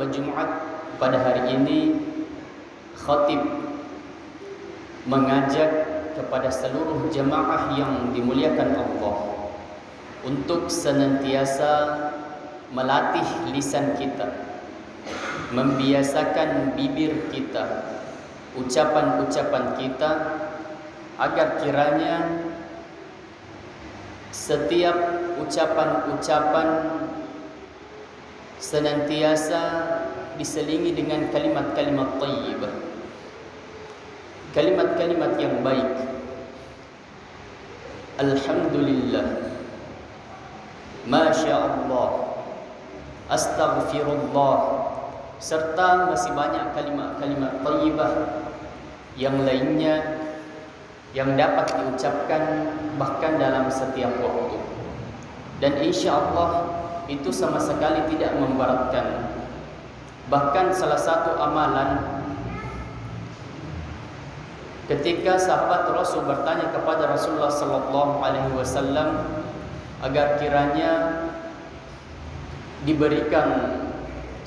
khutbah Jumat pada hari ini, khatib mengajak kepada seluruh jemaah yang dimuliakan Allah untuk senantiasa melatih lisan kita, membiasakan bibir kita, ucapan-ucapan kita, agar kiranya setiap ucapan-ucapan senantiasa diselingi dengan kalimat-kalimat thayyibah, kalimat-kalimat yang baik. Alhamdulillah, Masya Allah, Astaghfirullah, serta masih banyak kalimat-kalimat thayyibah yang lainnya yang dapat diucapkan bahkan dalam setiap waktu. Dan insya Allah itu sama sekali tidak memberatkan. Bahkan salah satu amalan, ketika sahabat Rasul bertanya kepada Rasulullah sallallahu alaihi wasallam agar kiranya diberikan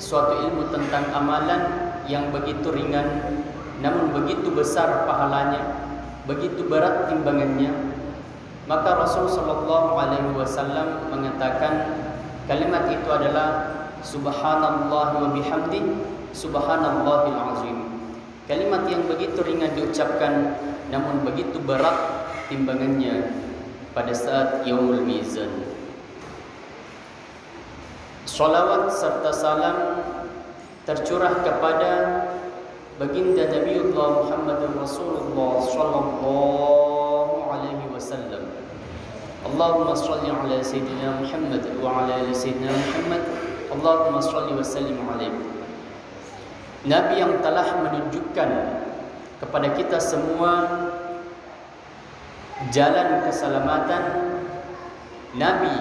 suatu ilmu tentang amalan yang begitu ringan namun begitu besar pahalanya, begitu berat timbangannya, maka Rasul sallallahu alaihi wasallam mengatakan kalimat itu adalah subhanallah wa bihamdi subhanallahil azim. Kalimat yang begitu ringan diucapkan namun begitu berat timbangannya pada saat yaumul mizan. Salawat serta salam tercurah kepada baginda Nabiullah Muhammadur Rasulullah sallallahu alaihi wasallam. Allahumma shalli ala sayyidina Muhammad wa ala ali sayyidina Muhammad. Allahumma shalli wa sallim alaihi. Nabi yang telah menunjukkan kepada kita semua jalan keselamatan, Nabi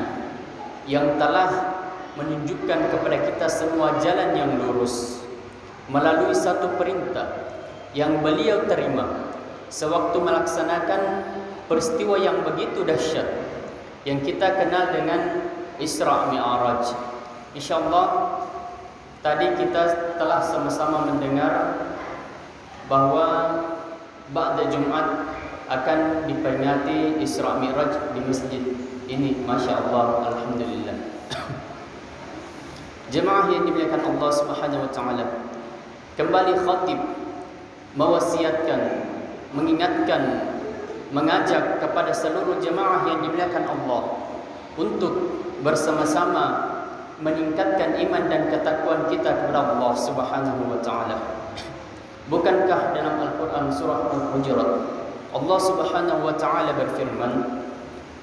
yang telah menunjukkan kepada kita semua jalan yang lurus melalui satu perintah yang beliau terima sewaktu melaksanakan peristiwa yang begitu dahsyat yang kita kenal dengan Isra Mi'raj. InsyaAllah tadi kita telah sama-sama mendengar bahwa ba'da Jumat akan diperingati Isra Mi'raj di masjid ini. Masya Allah, Alhamdulillah. Jemaah yang dimuliakan Allah Subhanahu wa Ta'ala, kembali khatib mewasiatkan, mengingatkan, mengajak kepada seluruh jemaah yang dimuliakan Allah untuk bersama-sama meningkatkan iman dan ketakwaan kita kepada Allah Subhanahu wa Ta'ala. Bukankah dalam Al-Quran surah Al-Hujurat Allah Subhanahu wa Ta'ala berfirman,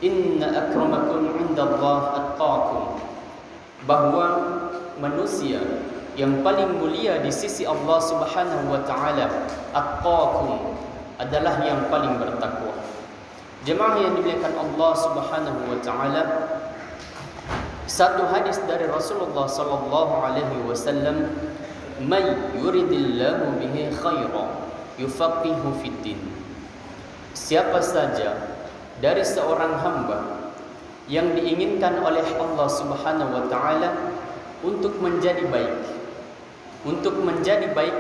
inna akramakum indallah atqakum, bahwa manusia yang paling mulia di sisi Allah Subhanahu wa Ta'ala, atqakum, adalah yang paling bertakwa. Jemaah yang dimuliakan Allah Subhanahu wa Ta'ala, satu hadis dari Rasulullah sallallahu alaihi wasallam, may yuridillahu bihi khairan yufaqihu fid din. Siapa saja dari seorang hamba yang diinginkan oleh Allah Subhanahu wa Ta'ala untuk menjadi baik, untuk menjadi baik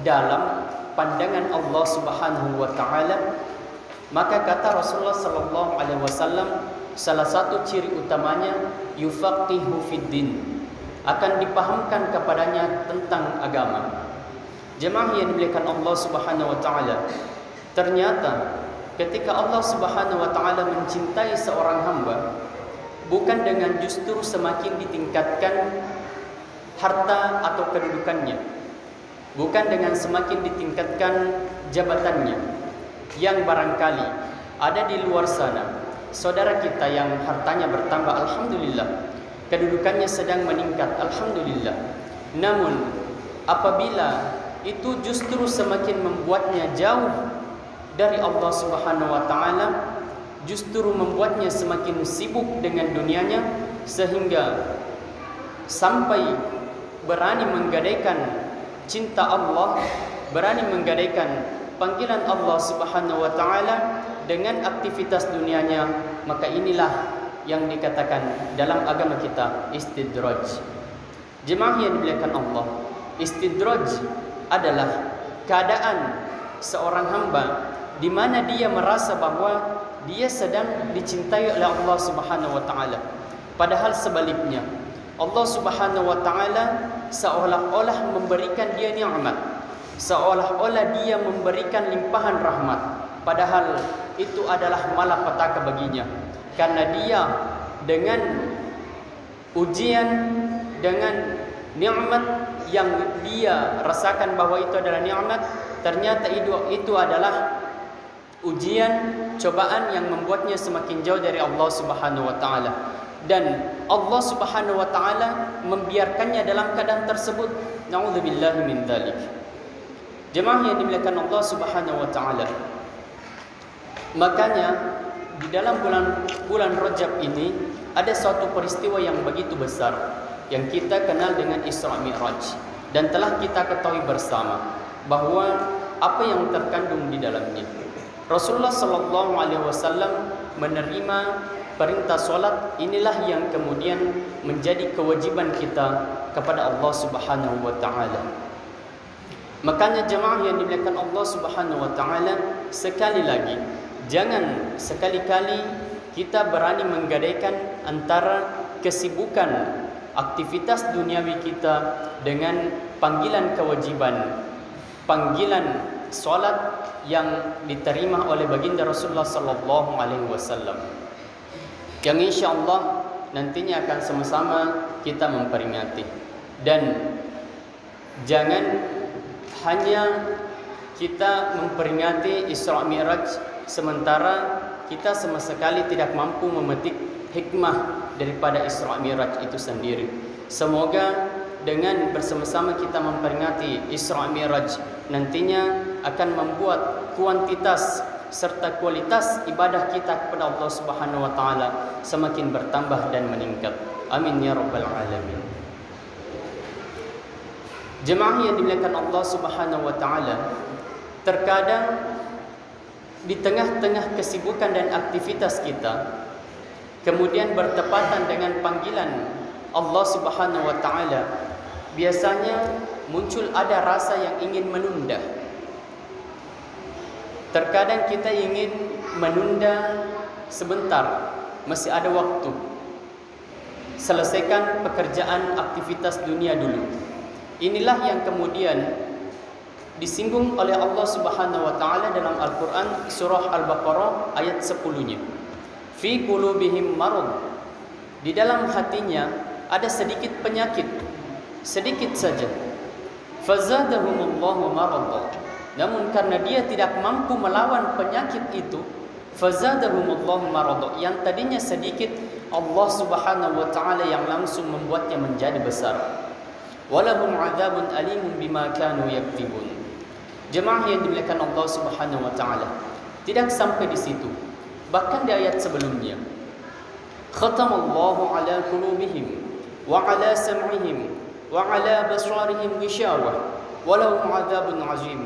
dalam pandangan Allah Subhanahu wa Ta'ala, maka kata Rasulullah sallallahu alaihi wasallam, salah satu ciri utamanya yufaqihu fid din, akan dipahamkan kepadanya tentang agama. Jemaah yang dimuliakan Allah Subhanahu wa Ta'ala, ternyata ketika Allah Subhanahu wa Ta'ala mencintai seorang hamba, bukan dengan justru semakin ditingkatkan harta atau kedudukannya, bukan dengan semakin ditingkatkan jabatannya, yang barangkali ada di luar sana saudara kita yang hartanya bertambah, alhamdulillah, kedudukannya sedang meningkat, alhamdulillah. Namun apabila itu justru semakin membuatnya jauh dari Allah Subhanahu wa Ta'ala, justru membuatnya semakin sibuk dengan dunianya, sehingga sampai berani menggadaikan cinta Allah, berani menggadaikan panggilan Allah Subhanahu wa Ta'ala dengan aktivitas dunianya, maka inilah yang dikatakan dalam agama kita istidraj. Jemaah yang dimuliakan Allah, istidraj adalah keadaan seorang hamba di mana dia merasa bahwa dia sedang dicintai oleh Allah Subhanahu wa taala. Padahal sebaliknya, Allah Subhanahu wa taala seolah-olah memberikan dia nikmat, seolah-olah dia memberikan limpahan rahmat, padahal itu adalah malapetaka baginya. Karena dia dengan ujian, dengan nikmat yang dia rasakan bahwa itu adalah nikmat, ternyata itu adalah ujian, cobaan yang membuatnya semakin jauh dari Allah Subhanahu wa taala. Dan Allah Subhanahu wa taala membiarkannya dalam keadaan tersebut. Nauzubillahi min dzalik. Jemaah yang dimuliakan Allah Subhanahu wa taala. Makanya di dalam bulan Rajab ini ada suatu peristiwa yang begitu besar yang kita kenal dengan Isra Mi'raj, dan telah kita ketahui bersama bahwa apa yang terkandung di dalamnya. Rasulullah sallallahu alaihi wasallam menerima perintah solat. Inilah yang kemudian menjadi kewajiban kita kepada Allah Subhanahu wa taala. Makanya jemaah yang dimuliakan Allah Subhanahu wa taala, sekali lagi jangan sekali-kali kita berani menggadaikan antara kesibukan aktivitas duniawi kita dengan panggilan kewajiban, panggilan solat yang diterima oleh baginda Rasulullah sallallahu alaihi wasallam, yang insyaallah nantinya akan sama-sama kita memperingati. Dan jangan hanya kita memperingati Isra Mi'raj sementara kita sama sekali tidak mampu memetik hikmah daripada Isra Mi'raj itu sendiri. Semoga dengan bersama-sama kita memperingati Isra Mi'raj nantinya akan membuat kuantitas serta kualitas ibadah kita kepada Allah Subhanahu wa taala semakin bertambah dan meningkat. Amin ya rabbal alamin. Jemaah yang dimuliakan Allah Subhanahu wa taala, terkadang di tengah-tengah kesibukan dan aktivitas kita kemudian bertepatan dengan panggilan Allah Subhanahu wa taala, biasanya muncul ada rasa yang ingin menunda. Terkadang kita ingin menunda sebentar, masih ada waktu. Selesaikan pekerjaan aktivitas dunia dulu. Inilah yang kemudian disinggung oleh Allah Subhanahu wa taala dalam Al-Qur'an surah Al-Baqarah ayat 10-nya. Fi qulubihim marad. Di dalam hatinya ada sedikit penyakit, sedikit saja. Fazadahumullahu marad. Namun karena dia tidak mampu melawan penyakit itu, fazadahumullahu marad. Yang tadinya sedikit, Allah Subhanahu wa taala yang langsung membuatnya menjadi besar. Walahum adzabun alimun bima kanu yakdzibun. Jemaah yang dimuliakan Allah Subhanahu wa taala, tidak sampai di situ. Bahkan di ayat sebelumnya, khatamallahu ala qulubihim wa ala sam'ihim wa ala basarihim ghishawah walahum adzabun azim.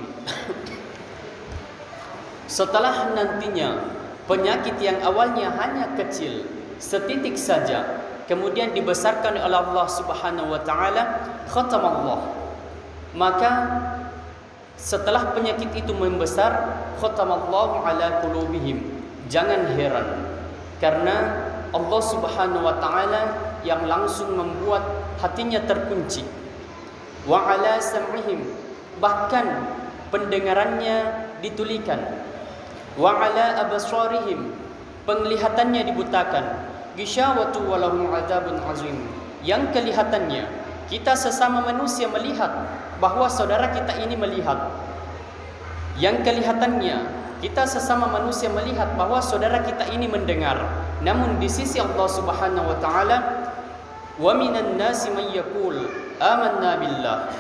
Setelah nantinya penyakit yang awalnya hanya kecil, setitik saja, kemudian dibesarkan oleh Allah Subhanahu wa taala, khatamallah. Maka setelah penyakit itu membesar, khatamallahu ala qulubihim. Jangan heran, karena Allah Subhanahu wa taala yang langsung membuat hatinya terkunci. Wa ala sam'ihim, bahkan pendengarannya ditulikan. Wa ala absarihim, penglihatannya dibutakan. Ghisyawatu walahum adzabun azim, yang kelihatannya kita sesama manusia melihat bahwa saudara kita ini melihat. Yang kelihatannya kita sesama manusia melihat bahwa saudara kita ini mendengar. Namun di sisi Allah Subhanahu wa taala, wa minan nasi may yaqul amanna billah.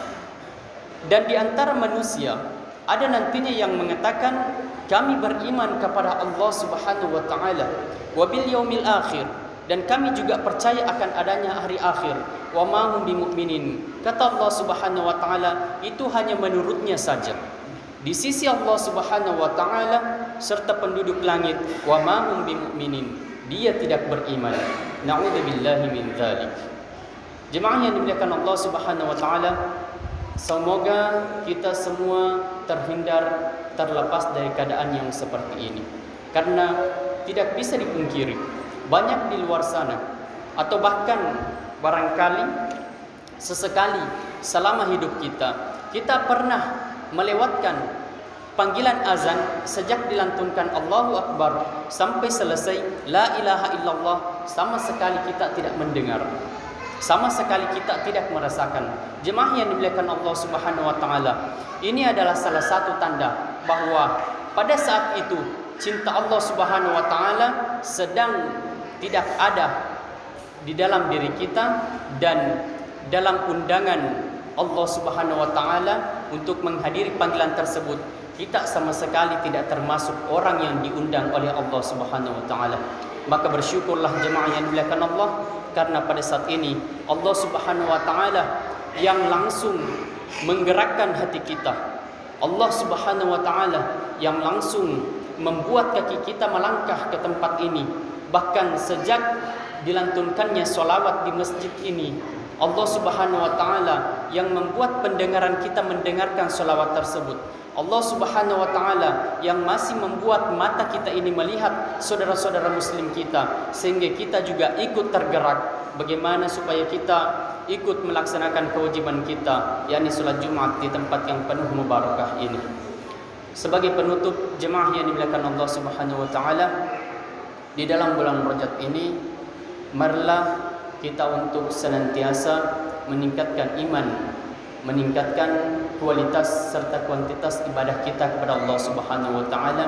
Dan di antara manusia ada nantinya yang mengatakan kami beriman kepada Allah Subhanahu wa taala, wa bil yaumil akhir, dan kami juga percaya akan adanya hari akhir. Wa ma hum bimu'minin. Kata Allah Subhanahu wa taala, itu hanya menurutnya saja. Di sisi Allah Subhanahu wa taala serta penduduk langit, wa ma hum bimu'minin, dia tidak beriman. Na'udzubillahi min dzalik. Jemaah yang dimuliakan Allah Subhanahu wa taala, semoga kita semua terlepas dari keadaan yang seperti ini. Karena tidak bisa dipungkiri, banyak di luar sana atau bahkan barangkali sesekali selama hidup kita pernah melewatkan panggilan azan sejak dilantunkan Allahu Akbar sampai selesai la ilaha illallah, sama sekali kita tidak mendengar, sama sekali kita tidak merasakan. Jemaah yang dimuliakan Allah Subhanahu wa taala, ini adalah salah satu tanda bahwa pada saat itu cinta Allah Subhanahu wa taala sedang tidak ada di dalam diri kita, dan dalam undangan Allah Subhanahu wa taala untuk menghadiri panggilan tersebut, kita sama sekali tidak termasuk orang yang diundang oleh Allah Subhanahu wa taala. Maka bersyukurlah jemaah yang dimuliakan Allah, karena pada saat ini Allah Subhanahu wa taala yang langsung menggerakkan hati kita. Allah Subhanahu wa taala yang langsung membuat kaki kita melangkah ke tempat ini. Bahkan sejak dilantunkannya sholawat di masjid ini, Allah Subhanahu wa taala yang membuat pendengaran kita mendengarkan sholawat tersebut. Allah Subhanahu wa taala yang masih membuat mata kita ini melihat saudara-saudara muslim kita, sehingga kita juga ikut tergerak bagaimana supaya kita ikut melaksanakan kewajiban kita, yakni salat Jumat di tempat yang penuh mubarakah ini. Sebagai penutup, jemaah yang dimuliakan Allah Subhanahu wa taala, di dalam bulan Rajab ini marilah kita untuk senantiasa meningkatkan iman, meningkatkan kualitas serta kuantitas ibadah kita kepada Allah Subhanahu wa taala.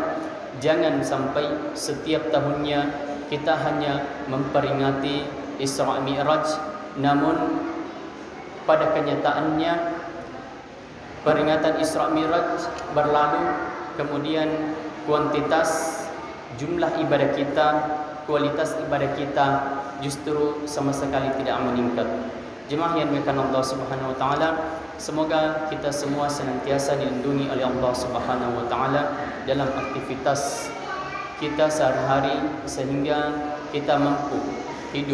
Jangan sampai setiap tahunnya kita hanya memperingati Isra Mi'raj, namun pada kenyataannya peringatan Isra Mi'raj berlalu, kemudian kuantitas jumlah ibadah kita, kualitas ibadah kita justru sama sekali tidak meningkat. Jemaah yang dimuliakan Allah Subhanahu wa taala, semoga kita semua senantiasa dilindungi oleh Allah Subhanahu wa taala dalam aktivitas kita sehari-hari, sehingga kita mampu hidup